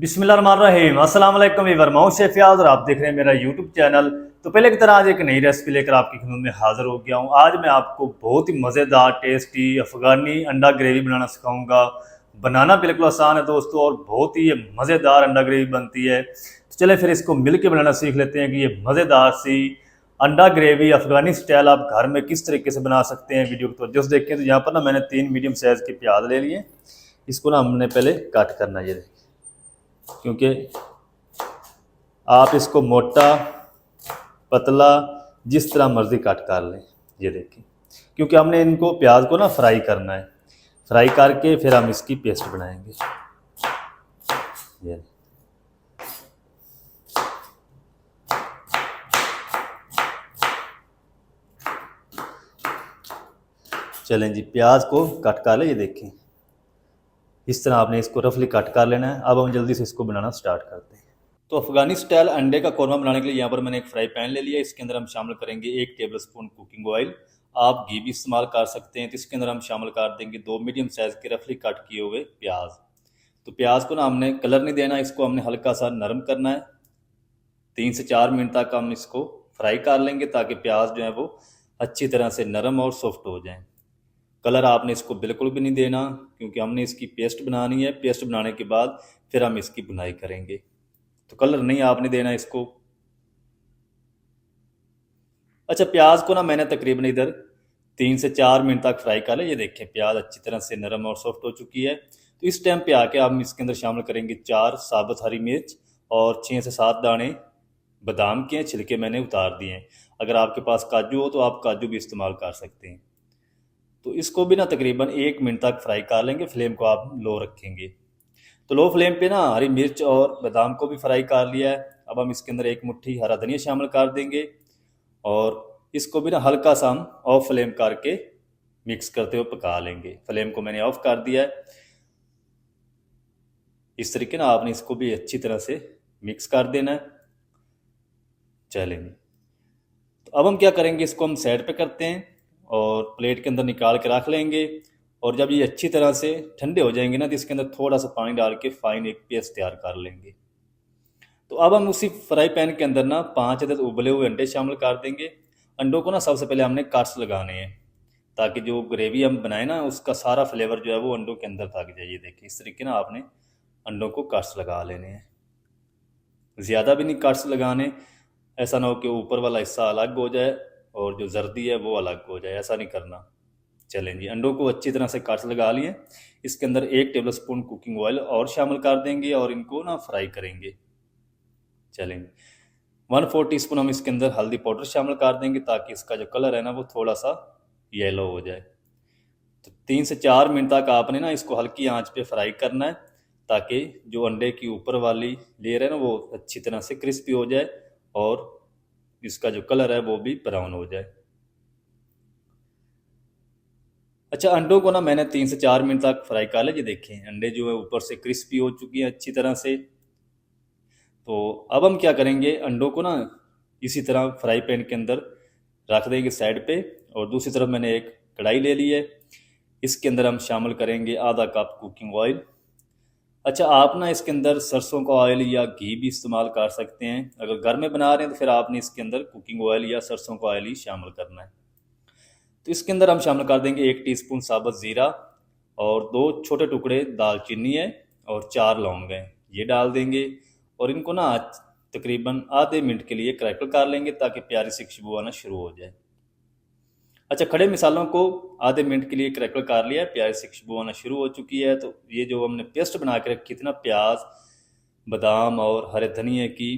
बिस्मिल्लाहिर्रहमानिर्रहीम। अस्सलाम वालेकुम वीवर, मैं हूं शेफ याद और आप देख रहे हैं मेरा यूट्यूब चैनल। तो पहले की तरह आज एक नई रेसिपी लेकर आपकी खिदमत में हाजिर हो गया हूं। आज मैं आपको बहुत ही मज़ेदार टेस्टी अफ़गानी अंडा ग्रेवी बनाना सिखाऊंगा। बनाना बिल्कुल आसान है दोस्तों और बहुत ही ये मज़ेदार अंडा ग्रेवी बनती है। तो चले फिर इसको मिल के बनाना सीख लेते हैं कि ये मज़ेदार सी अंडा ग्रेवी अफ़गानी स्टाइल आप घर में किस तरीके से बना सकते हैं। वीडियो को तो जस्ट देखें। तो यहाँ पर ना मैंने 3 मीडियम साइज़ के प्याज ले लिए। इसको ना हमने पहले कट करना है, ये देखिए, क्योंकि आप इसको मोटा पतला जिस तरह मर्ज़ी कट कर लें। ये देखिए, क्योंकि हमने इनको प्याज को ना फ्राई करना है। फ्राई करके फिर हम इसकी पेस्ट बनाएंगे। ये चलें जी, प्याज को कट कर ले। ये देखें, इस तरह आपने इसको रफली कट कर लेना है। अब हम जल्दी से इसको बनाना स्टार्ट करते हैं। तो अफ़गानी स्टाइल अंडे का कौरमा बनाने के लिए यहाँ पर मैंने एक फ्राई पैन ले लिया। इसके अंदर हम शामिल करेंगे 1 टेबलस्पून कुकिंग ऑयल। आप घी भी इस्तेमाल कर सकते हैं। तो इसके अंदर हम शामिल कर देंगे 2 मीडियम साइज़ के रफली कट किए हुए प्याज। तो प्याज को ना हमने कलर नहीं देना, इसको हमने हल्का सा नरम करना है। 3 से 4 मिनट तक हम इसको फ्राई कर लेंगे ताकि प्याज जो है वो अच्छी तरह से नरम और सॉफ्ट हो जाए। कलर आपने इसको बिल्कुल भी नहीं देना, क्योंकि हमने इसकी पेस्ट बनानी है। पेस्ट बनाने के बाद फिर हम इसकी बुनाई करेंगे, तो कलर नहीं आपने देना इसको। अच्छा, प्याज को ना मैंने तकरीबन इधर 3 से 4 मिनट तक फ्राई कर लिया। ये देखें, प्याज अच्छी तरह से नरम और सॉफ्ट हो चुकी है। तो इस टाइम पे आके हम इसके अंदर शामिल करेंगे 4 साबुत हरी मिर्च और 6 से 7 दाने बादाम के हैं, छिलके मैंने उतार दिए हैं। अगर आपके पास काजू हो तो आप काजू भी इस्तेमाल कर सकते हैं। तो इसको भी ना तकरीबन 1 मिनट तक फ्राई कर लेंगे। फ्लेम को आप लो रखेंगे। तो लो फ्लेम पे ना हरी मिर्च और बादाम को भी फ्राई कर लिया है। अब हम इसके अंदर 1 मुट्ठी हरा धनिया शामिल कर देंगे और इसको भी ना हल्का सा हम ऑफ फ्लेम करके मिक्स करते हुए पका लेंगे। फ्लेम को मैंने ऑफ कर दिया है। इस तरीके ना आपने इसको भी अच्छी तरह से मिक्स कर देना है। चलेंगे, तो अब हम क्या करेंगे, इसको हम साइड पे करते हैं और प्लेट के अंदर निकाल के रख लेंगे। और जब ये अच्छी तरह से ठंडे हो जाएंगे ना, तो इसके अंदर थोड़ा सा पानी डाल के फाइन एक पेस्ट तैयार कर लेंगे। तो अब हम उसी फ्राई पैन के अंदर ना 5 अदद उबले हुए अंडे शामिल कर देंगे। अंडों को ना सबसे पहले हमने कट्स लगाने हैं, ताकि जो ग्रेवी हम बनाए ना उसका सारा फ्लेवर जो है वो अंडों के अंदर तक जाइए। देखिए, इस तरीके ना आपने अंडों को कट्स लगा लेने हैं। ज़्यादा भी नहीं कट्स लगाने, ऐसा ना हो कि ऊपर वाला हिस्सा अलग हो जाए और जो जर्दी है वो अलग हो जाए, ऐसा नहीं करना। चलें जी, अंडों को अच्छी तरह से कट्स लगा लिए। इसके अंदर 1 टेबलस्पून कुकिंग ऑयल और शामिल कर देंगे और इनको ना फ्राई करेंगे। चलेंगे, 1/4 टीस्पून हम इसके अंदर हल्दी पाउडर शामिल कर देंगे, ताकि इसका जो कलर है ना वो थोड़ा सा येलो हो जाए। तो 3 से 4 मिनट तक आपने ना इसको हल्की आंच पे फ्राई करना है, ताकि जो अंडे की ऊपर वाली लेयर है ना वो अच्छी तरह से क्रिस्पी हो जाए और इसका जो कलर है वो भी ब्राउन हो जाए। अच्छा, अंडों को ना मैंने 3 से 4 मिनट तक फ्राई कर लिया। ये देखें, अंडे जो है ऊपर से क्रिस्पी हो चुकी हैं अच्छी तरह से। तो अब हम क्या करेंगे, अंडों को ना इसी तरह फ्राई पैन के अंदर रख देंगे साइड पे। और दूसरी तरफ मैंने एक कढ़ाई ले ली है। इसके अंदर हम शामिल करेंगे आधा कप कुकिंग ऑयल। अच्छा, आप ना इसके अंदर सरसों का ऑयल या घी भी इस्तेमाल कर सकते हैं। अगर घर में बना रहे हैं तो फिर आपने इसके अंदर कुकिंग ऑयल या सरसों का ऑयल ही शामिल करना है। तो इसके अंदर हम शामिल कर देंगे 1 टीस्पून साबुत ज़ीरा और 2 छोटे टुकड़े दालचीनी है और 4 लौंग हैं, ये डाल देंगे। और इनको ना तकरीबन आधे मिनट के लिए क्रैकल कर लेंगे, ताकि प्यारी सी खुशबू आना शुरू हो जाए। अच्छा, खड़े मसालों को आधे मिनट के लिए क्रैकल कर लिया है, प्यारी सी खुशबू आना शुरू हो चुकी है। तो ये जो हमने पेस्ट बना के रखी थी ना, प्याज बादाम और हरे धनिए की,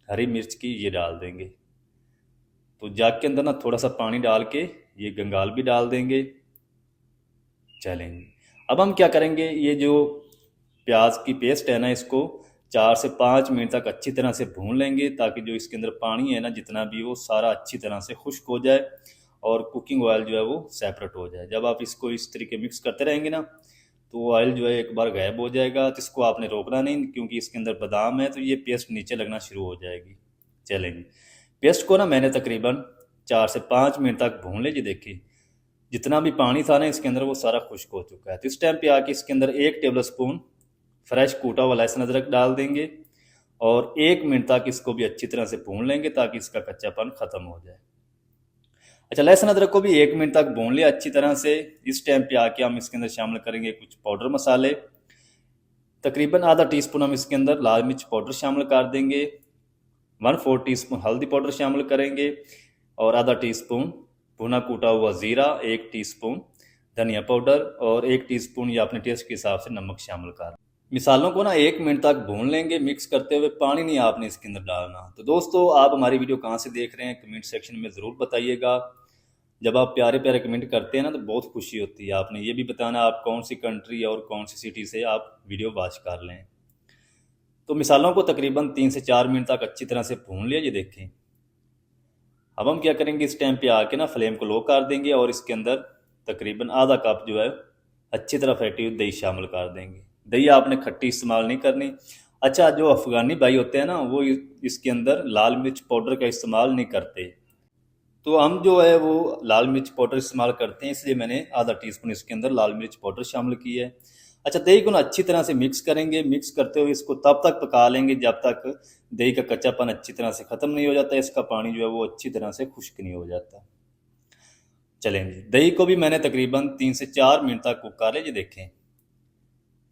हरी मिर्च की, ये डाल देंगे। तो जाग के अंदर ना थोड़ा सा पानी डाल के ये गंगाल भी डाल देंगे। चलेंगे, अब हम क्या करेंगे, ये जो प्याज की पेस्ट है ना इसको 4 से 5 मिनट तक अच्छी तरह से भून लेंगे, ताकि जो इसके अंदर पानी है ना जितना भी वो सारा अच्छी तरह से खुश्क हो जाए और कुकिंग ऑयल जो है वो सेपरेट हो जाए। जब आप इसको इस तरीके मिक्स करते रहेंगे ना, तो ऑयल जो है एक बार गायब हो जाएगा। तो इसको आपने रोकना नहीं, क्योंकि इसके अंदर बादाम है, तो ये पेस्ट नीचे लगना शुरू हो जाएगी। चलेंगे, पेस्ट को ना मैंने तकरीबन 4 से 5 मिनट तक भून लीजिए। देखिए, जितना भी पानी था ना इसके अंदर वो सारा खुश्क हो चुका है। तो इस टाइम पे आके इसके अंदर 1 टेबल स्पून फ्रेश कूटा हुआ लहसुन अदरक डाल देंगे और 1 मिनट तक इसको भी अच्छी तरह से भून लेंगे ताकि इसका कच्चापन ख़त्म हो जाए। अच्छा, लहसुन अदरक को भी 1 मिनट तक भून लिया अच्छी तरह से। इस टाइम पे आके हम इसके अंदर शामिल करेंगे कुछ पाउडर मसाले। तकरीबन आधा टीस्पून हम इसके अंदर लाल मिर्च पाउडर शामिल कर देंगे, 1/4 टीस्पून हल्दी पाउडर शामिल करेंगे और आधा टीस्पून भुना कूटा हुआ ज़ीरा, 1 टीस्पून धनिया पाउडर और 1 टीस्पून या अपने टेस्ट के हिसाब से नमक शामिल कर। मिसालों को ना 1 मिनट तक भून लेंगे मिक्स करते हुए, पानी नहीं आपने इसके अंदर डालना। तो दोस्तों, आप हमारी वीडियो कहाँ से देख रहे हैं कमेंट सेक्शन में ज़रूर बताइएगा। जब आप प्यारे प्यारे कमेंट करते हैं ना तो बहुत खुशी होती है। आपने ये भी बताना आप कौन सी कंट्री और कौन सी सिटी से आप वीडियो वॉच कर लें। तो मिसालों को तकरीबन 3 से 4 मिनट तक अच्छी तरह से भून लिया, ये देखें। अब हम क्या करेंगे, इस टाइम पे आके ना फ्लेम को लो कर देंगे और इसके अंदर तकरीबन आधा कप जो है अच्छी तरह फैटी हुई दही शामिल कर देंगे। दही आपने खट्टी इस्तेमाल नहीं करनी। अच्छा, जो अफ़गानी भाई होते हैं ना वो इसके अंदर लाल मिर्च पाउडर का इस्तेमाल नहीं करते, तो हम जो है वो लाल मिर्च पाउडर इस्तेमाल करते हैं, इसलिए मैंने आधा टीस्पून इसके अंदर लाल मिर्च पाउडर शामिल की है। अच्छा, दही को ना अच्छी तरह से मिक्स करेंगे। मिक्स करते हुए इसको तब तक पका लेंगे जब तक दही का कच्चापन अच्छी तरह से ख़त्म नहीं हो जाता, इसका पानी जो है वो अच्छी तरह से खुश्क नहीं हो जाता। चलेंगे, दही को भी मैंने तकरीबन 3 से 4 मिनट तक कुक कर लिया। ये देखें,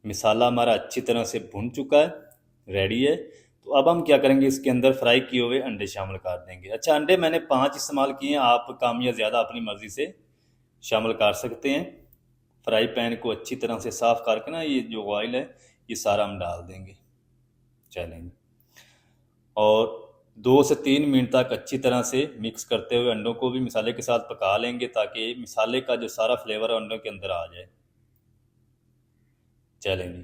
मिसाला हमारा अच्छी तरह से भुन चुका है, रेडी है। तो अब हम क्या करेंगे, इसके अंदर फ्राई किए हुए अंडे शामिल कर देंगे। अच्छा, अंडे मैंने 5 इस्तेमाल किए हैं, आप कम या ज़्यादा अपनी मर्ज़ी से शामिल कर सकते हैं। फ्राई पैन को अच्छी तरह से साफ़ करके ना ये जो ऑयल है ये सारा हम डाल देंगे। चलेंगे, और 2 से 3 मिनट तक अच्छी तरह से मिक्स करते हुए अंडों को भी मिसाले के साथ पका लेंगे ताकि मिसाले का जो सारा फ्लेवर है अंडों के अंदर आ जाए। चलेंगे,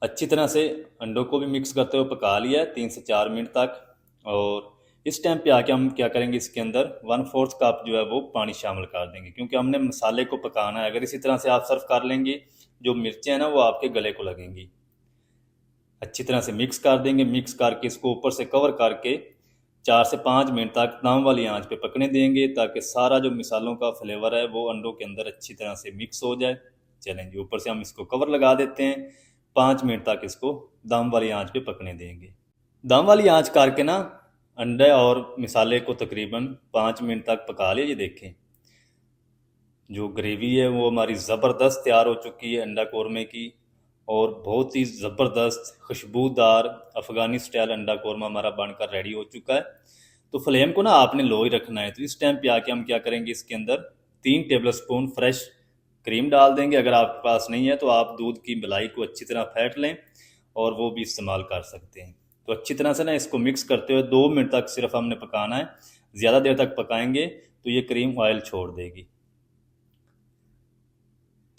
अच्छी तरह से अंडों को भी मिक्स करते हुए पका लिया है 3 से 4 मिनट तक। और इस टाइम पे आके हम क्या करेंगे, इसके अंदर 1/4 कप जो है वो पानी शामिल कर देंगे, क्योंकि हमने मसाले को पकाना है। अगर इसी तरह से आप सर्व कर लेंगे, जो मिर्चें हैं ना वो आपके गले को लगेंगी। अच्छी तरह से मिक्स कर देंगे। मिक्स करके इसको ऊपर से कवर करके 4 से 5 मिनट तक दम वाली आंच पे पकने देंगे ताकि सारा जो मिसालों का फ्लेवर है वो अंडों के अंदर अच्छी तरह से मिक्स हो जाए। चलेंगे, ऊपर से हम इसको कवर लगा देते हैं। 5 मिनट तक इसको दम वाली आंच पे पकने देंगे। दम वाली आंच करके ना अंडे और मिसाले को तकरीबन 5 मिनट तक पका लिया। ये देखें, जो ग्रेवी है वो हमारी ज़बरदस्त तैयार हो चुकी है अंडा कौरमे की, और बहुत ही ज़बरदस्त खुशबूदार अफ़गानी स्टाइल अंडा कौरमा हमारा बनकर रेडी हो चुका है। तो फ्लेम को ना आपने लो ही रखना है। तो इस टाइम पे आके हम क्या करेंगे, इसके अंदर 3 टेबल स्पून फ्रेश क्रीम डाल देंगे। अगर आपके पास नहीं है तो आप दूध की मलाई को अच्छी तरह फेंट लें और वो भी इस्तेमाल कर सकते हैं। तो अच्छी तरह से ना इसको मिक्स करते हुए 2 मिनट तक सिर्फ हमने पकाना है। ज़्यादा देर तक पकाएंगे तो ये क्रीम ऑयल छोड़ देगी।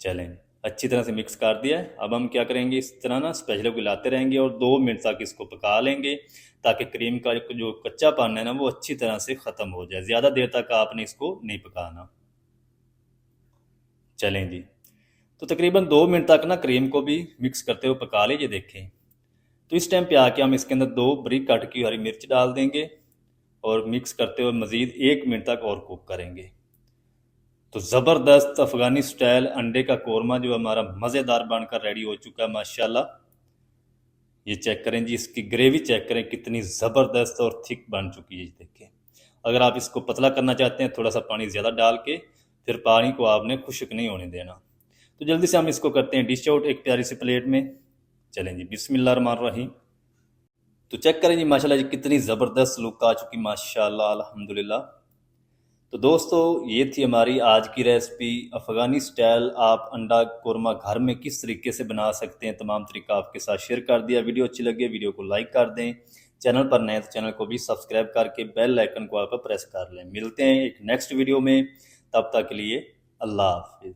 चलें, अच्छी तरह से मिक्स कर दिया है। अब हम क्या करेंगे, इस तरह ना स्पैचुला को हिलाते रहेंगे और 2 मिनट तक इसको पका लेंगे ताकि क्रीम का जो कच्चा पानी है ना वो अच्छी तरह से ख़त्म हो जाए। ज़्यादा देर तक आपने इसको नहीं पकाना। चलें जी, तो तकरीबन 2 मिनट तक ना क्रीम को भी मिक्स करते हुए पका लीजिए। देखें, तो इस टाइम पे आके हम इसके अंदर 2 बारीक कट की हरी मिर्च डाल देंगे और मिक्स करते हुए मज़ीद 1 मिनट तक और कुक करेंगे। तो ज़बरदस्त अफ़गानी स्टाइल अंडे का कौरमा जो हमारा मज़ेदार बनकर रेडी हो चुका है माशाल्लाह। ये चेक करें जी, इसकी ग्रेवी चेक करें कितनी ज़बरदस्त और थिक बन चुकी है। देखें, अगर आप इसको पतला करना चाहते हैं थोड़ा सा पानी ज़्यादा डाल के, फिर पानी को आपने खुश्क नहीं होने देना। तो जल्दी से हम इसको करते हैं डिश आउट एक प्यारी सी प्लेट में। चलें जी, बिस्मिल्लाहिर्रहमानिर्रहीम। तो चेक करें जी, माशाल्लाह जी कितनी ज़बरदस्त लुक आ चुकी माशाल्लाह, अल्हम्दुलिल्लाह। तो दोस्तों, ये थी हमारी आज की रेसिपी अफ़गानी स्टाइल। आप अंडा कौरमा घर में किस तरीके से बना सकते हैं, तमाम तरीका आपके साथ शेयर कर दिया। वीडियो अच्छी लगे वीडियो को लाइक कर दें। चैनल पर नए तो चैनल को भी सब्सक्राइब करके बेल आइकन को आप प्रेस कर लें। मिलते हैं एक नेक्स्ट वीडियो में, तब तक के लिए अल्लाह हाफ़िज़।